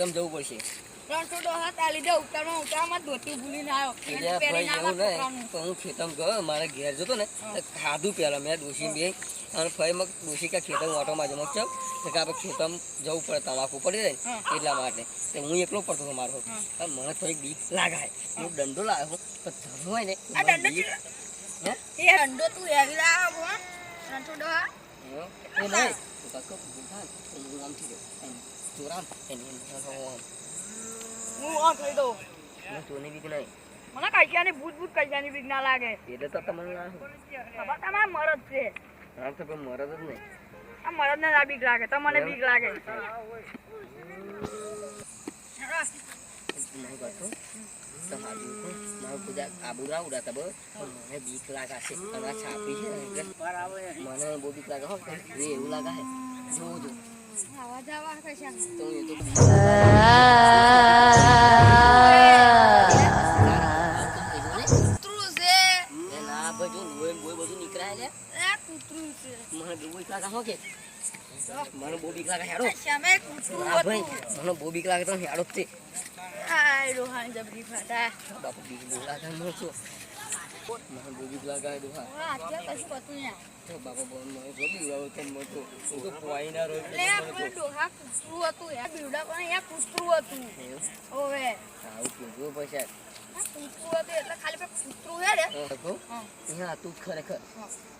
ખેતમ જવું પડશે. રણછોડો હાથ આ લીધે ઉતારમાં ધોતી ભૂલીને આવ્યો. હું ખેતમ ગયો મારે ઘેર જતો ને ખાધું પેલા મેં ડોસી બે અને ફરી મગ ડોસી કા ખેતમ ઓટોમાં જમક છો કે આપણે ખેતમ જવું પડે તમાકુ પડી જાય ને એટલા માટે હું એકલો પડતો હતો મારો પણ મને થોડીક બીક લાગાય હું દંડો લાવ્યો પણ ધનો હોય ને આ દંડો તું હેવી લાવ રણછોડો હા એ નહીં કાકો ભૂખાન હું નામ થી ચોરામ એની હું આ કહી દઉં મને તોની બીક નહીં મને કઈયાની ભૂત કઈયાની બીક ના લાગે એટલે તો તમને ના ખબર તમાર મરદ છે હા તો કોઈ મરદ જ નહીં આ મરદ ને ના બીક લાગે તમને બીક લાગે નહીં કરતો તમારું મારું બધા આબુ ના ઉડાતા બસ મને બીક લાગાશે અને આ છાપી છે મને બહુ બીક લાગે હો એવું લાગે છે જોજો આવા જાવા કશા તો એ તો કૂતરું છે ના બધું લોહી બોય બધું નીકળાય છે એ કૂતરું છે મને બહુ બીક લાગે હો કે મને બહુ બીક લાગે હેડો સામે કૂતરું હા ભાઈ મને બહુ બીક લાગે તો હેડો તે આય રોહાન જબરી ફાટા બાપુ બીક બહુ લાગે મને તો મને બહુ બીક લાગે ડોહા આ અત્યારે કશું પતું ના તો બાપા બોલ મને તો બીવાવ તો મને તો હું તો પોઈ ના રોઈ લે આપણે ડોહા કૂતરું હતું યાર બીવડા પણ યાર કૂતરું હતું ઓવે આવું કીધું પછી કૂતરું હતું એટલે ખાલી પે કૂતરું હે રે હા તું ખરેખર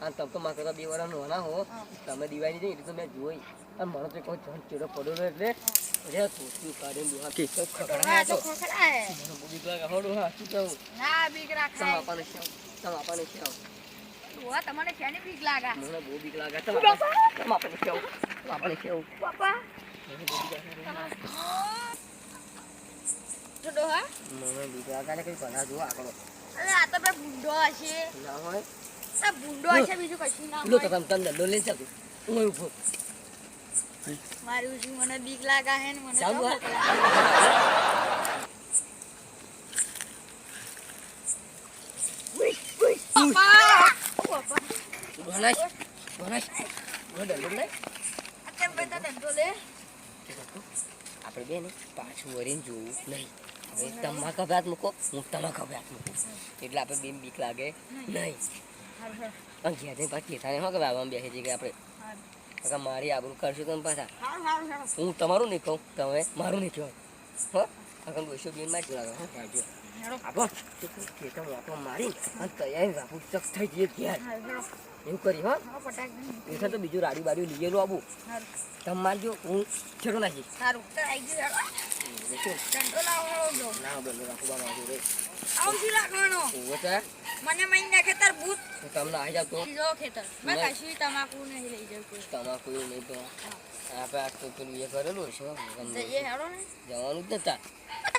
આ તમે તો મારા કરતા 2 વર્ષ નાના હો તમે દિવાળી જઈ એટલે તો મેં જોઈ અને મને તો કોઈ જણ ચેડો પડેલો એટલે અરે કૂતરું કાઢીને ડોહા કે તો ખકડા તો ખોખડા હે મને બહુ બીક લાગે હો ડોહા શું કહું ના બીક રાખાય તમાપાને કેવું ડોહા તમને કેની બીક લાગે મને બહુ બીક લાગે તમાપાને કેવું પાપા તો ડોહા મને બીક લાગે ને કઈ ભલા જો આકડો અરે આ તો બે ભૂંડો હશે ના હોય આ ભૂંડો હશે બીજું કશું ના લો હોય તો તમે દંડો લઈ શકું હું ઉભો મારું શું મને બીક લાગે હે ને મને ચાલુ તો હા પાપા ભણાય દંડો લે અત્યારે બધા ધંધો લે આપણે બે ને પાછું વળીને જોવું નહીં હવે તમારા કભાત મૂકો હું તમારા કભાત મૂકું એટલે આપણે બેન બીક લાગે નહીં અને ઘેર પાછી કેતા હો કે બાબામાં બેસી જઈએ કે આપણે મારી આબરૂ કરશું તમે પાછા હું તમારું નહીં કહું તમે મારું નહીં કહો હો આગળ દોશો બેન માં જ લાગે હો રાખજો આપો ખેતર વાપો મારી અને તૈયારી રાખું ચક થઈ જઈએ ઘેર એવું કરી હો એટલે તો બીજું રાડી બાડી લીધેલું આવું તમે મારજો હું છેડો નાખી સારું તો આવી ગયું ધંધો લાવો ના બંધ રાખવા માંગુ રે આવજી રાખવાનો ઓવો છે મને મહિના ખેતર ભૂત તમને આવી જાવ તો જો ખેતર મેં કશું તમાકુ નહીં લઈ જાવ તમાકુ નહીં તો આપણે આ તો પેલું એ કરેલું છે જઈએ હેડો ને જવાનું જ નતા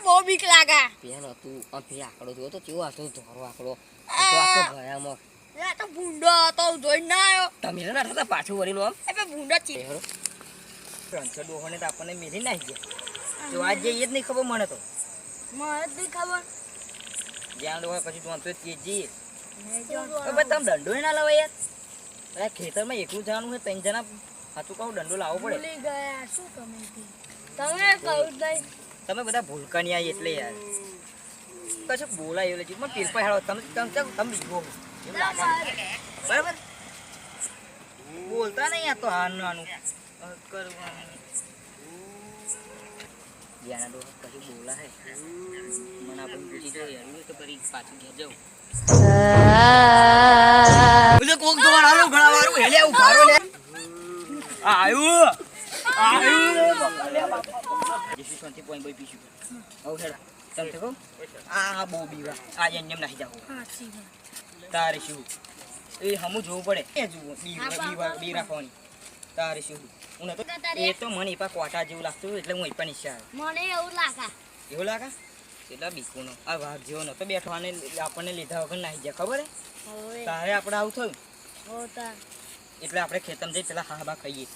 બહુ બીક લાગે પેન હતું આ પે આંકડો જોયો તો કેવો હતો ધોરો આંકડો આખો ભયામક આ તો ભૂંડો હતો જોઈ ના આવ્યો તમે ના થતા પાછું વળીનું આમ એ ભૂંડો ચી રણછોડ ડોહોને તો આપણને મેરી નાખી ગયા જો આજ જઈએ જ નહીં ખબર મને તો મને જ નહીં ખબર જ્યાં ડોહે પછી તું અંતરે તેજ જઈએ હવે તમે દંડો ના લાવો યાર અરે ખેતરમાં એકલું જવાનું હોય 3 જણા હાથું કહું દંડો લાવવો પડે ભૂલી ગયા શું તમે તમે કહ્યું જ નહીં તમે બધા ભૂલકાની આવી એટલે યાર કશું બોલાય એવું મને પીરપા હેડો તમે બીજો એમ લાગે બરાબર બોલતા નહીં આ તો હાનું આનું કરવાનું જ્યાં ડો કશું બોલા હે મને આપણે પૂછી જો યાર તો કરી પાછું ઘેર જાઉં ઓલે કોક તો વાળો ઘણા વાળું હેલે ઉભારો લે આયુ જેસી શાંતિ પોઈન્ટ બોય પીશું આવ હેડા તમે કહો આ બહુ બીવા આ એમ નાખી જાવ તારે શું એ હમું જોવું પડે એ જુઓ બી રાખવાની તારે શું હું તો એ તો મને પા કોટા જેવું લાગતું એટલે હું પણ ઈચ્છા મને એવું લાગે એવું લાગે એટલા બીકોનો આ વાર જેવો નતો બેઠવાને આપણને લીધા વગર નાખી જાય ખબર હે તારે આપણે આવું થયું એટલે આપણે ખેતરમાં જઈ પેલા હાબા ખાઈએ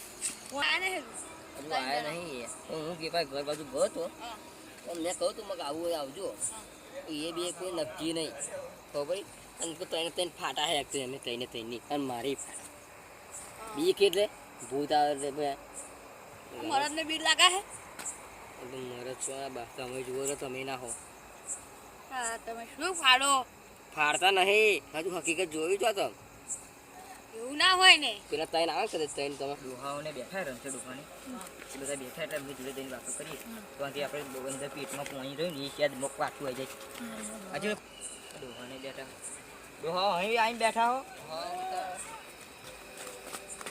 હજુ આયા નહીં હું કે ભાઈ ઘર બાજુ ગયો તો મેં કહું તું મગ આવું હોય આવજો એ બી કોઈ નક્કી નહીં તો ભાઈ અને ત્રણ ફાટા હે એકતો એમને ત્રણની અને મારી બીક એટલે ભૂત આવે મરદ ને બીક લાગે હે મરદ લચવાના બા તમે જુઓ તો તમે ના હો હા તમે શું ફાડો ફાડતા નહીં હજુ હકીકત જોયું છો તમે એવું ના હોય ને પેલા ત્રણ આવે કદાચ ત્રણ તમે ડોહાઓને બેઠા રણછોડ ડોહાને એ બધા બેઠા એટલે એમની જોડે જઈને વાતો કરીએ તો આથી આપણે અંદર પેટમાં પોણી રહ્યું ને એ શાયદ મોક પાછું આવી જાય હજુ ડોહાને બેઠા ડોહા અહીં આવીને બેઠા હો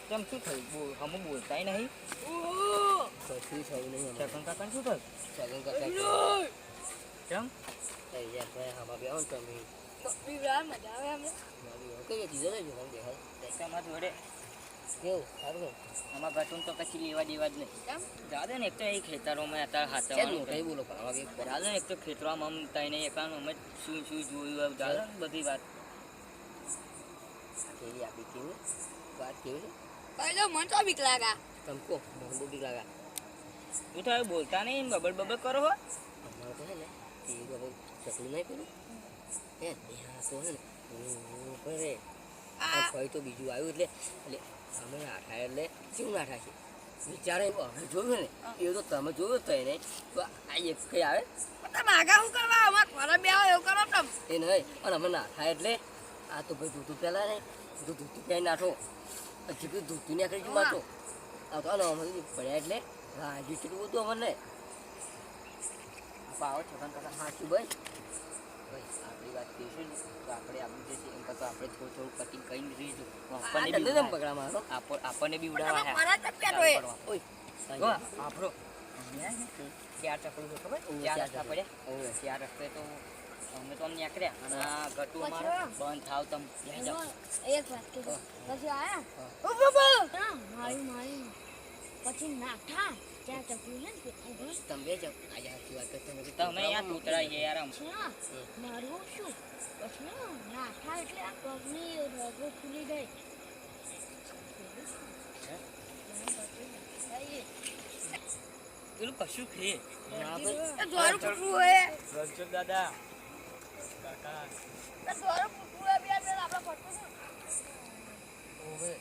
કેમ શું થયું અમુક બોલતાય નહીં કશું થયું નહીં શકન કાકાને શું થયું સગન કરતા કેમ યાર ભાઈ આમાં બે આવો ને તમે બીવડા મજા આવે અમને કઈ ચીજો નહીં જોવાનું દેખાય પૈસામાં જોડે કેવું સારું આમાં ઘટું તો કશી લેવા દેવા જ નહીં કેમ જાદે ને એક તો એ ખેતરોમાં અત્યારે છે હાથમાં મોટા બોલો પણ આમાં બે જાદે ને એક તો ખેતરોમાં આમ તઈને એકાનું અમે શું શું જોયું જાદે ને બધી વાત કેવી આપી કેવું વાત કેવી ભાઈ તો મન તો બીક લાગા તમે કહો મને બહુ બીક લાગે શું થયું બોલતા નહીં બબલ બબલ કરો હો અમારે તો હે ને એ હવે ચકલું નહીં પેલું હે ત્યાં તો હે ને હું કરે આ ભાઈ તો બીજું આવ્યું એટલે એટલે અમે આઠા એટલે શું નાઠા છે વિચારે અમે જોયું ને એવું તો તમે જોયું તો એને તો આ એક કઈ આવે તમે આગા શું કરવા અમાર ઘરે બે આવો એવું કરો તમે એ નહીં અને અમે નાઠા એટલે આ તો ભાઈ ધોતું પહેલાં ને ધોતું ક્યાંય નાઠો જેટલું ધોતું ને કરી મારતો આ તો અમે પડ્યા એટલે રાજુ કેટલું બધું અમને પાવો છકન કાકા સાચું ભાઈ ભાઈ આપણી વાત કહીશું ને તો આપણે આપણું જે છે એમ કરતો આપણે થોડું થોડું કટિંગ કરીને રહીશું આપણને બી આપણને પકડા મારો આપણને બી તમે ઉડાવવા મારા ચપ્યા તો એ ઓય આપણો ચાર ચકલું છે ખબર ચાર રસ્તા પડ્યા ચાર રસ્તે તો અમે તો આમ નીકળ્યા અને આ ગટુ અમારે બંધ થાવ તમે લઈ જાઓ એક વાત કે પછી આયા ઓ બાબા મારી મારી પછી નાઠા ત્યાં ચપ્યું ને તમે બે જાઓ આજે આખી વાત કરતા નથી તમે યાર તૂતરા છે યાર આમ મારું શું પછી નાઠા એટલે આ પગની રગો ખુલી ગઈ પેલું કશું ખે હા ભાઈ દ્વારું કૂતરું હોય રણછોડ દાદા કાકા દ્વારું કૂતરું હોય બે બે આપણા ફટકો ઓવે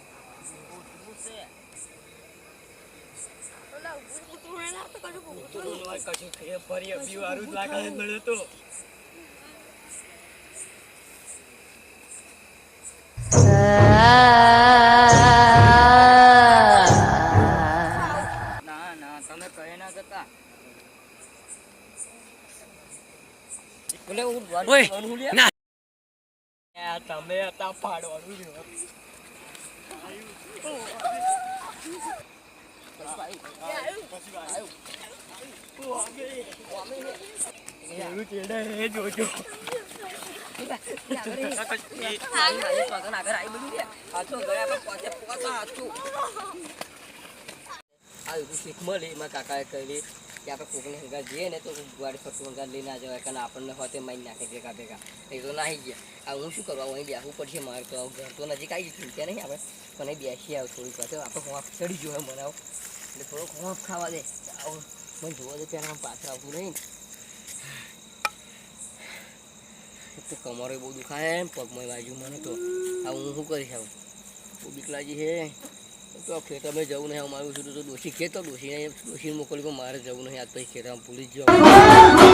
ઉઠવું છે ઓલા કૂતરું ને ના તો કશું કૂતરું કશું ખે ફરી અબી વારું જ લાગે મળે તો ના ના તમે કહે ના જતા બોલે હું ઓય, હું લે ના તમે હતા પાડવાનું છે એવું ચેડે એ જોજો કાકાએ કહેલી કે આપણે કોકને હંગાર જઈએ ને તો ગાડી ફરતું હંગાર લઈને ના જવાય કારણ આપણને હોતે મારી નાખે ભેગા ભેગા એ તો નાહી ગયા આ હું શું કરવા અહીં બેસવું પડશે મારે તો ઘર તો નજીક આવી ગયું ત્યાં નહીં આપણે પણ બેસી આવ થોડીક વાર આપણે હોંફ ચડી ગયો મને આવ એટલે થોડોક હોંફ ખાવા દે આવું મને જોવા દે ત્યારે પાછળ આવતું નહીં તો કમરે બહુ દુખાય એમ પગમાં બાજુ મને તો આ હું શું કરીશ આવું બહુ બીક લાગી છે તો ખેતરમાં જવું નહીં મારું છું તો ડોસી ખેતર ડોસીને મોકલી મારે જવું નહીં આજ પછી ખેતરમાં ભૂલી જ જાઉં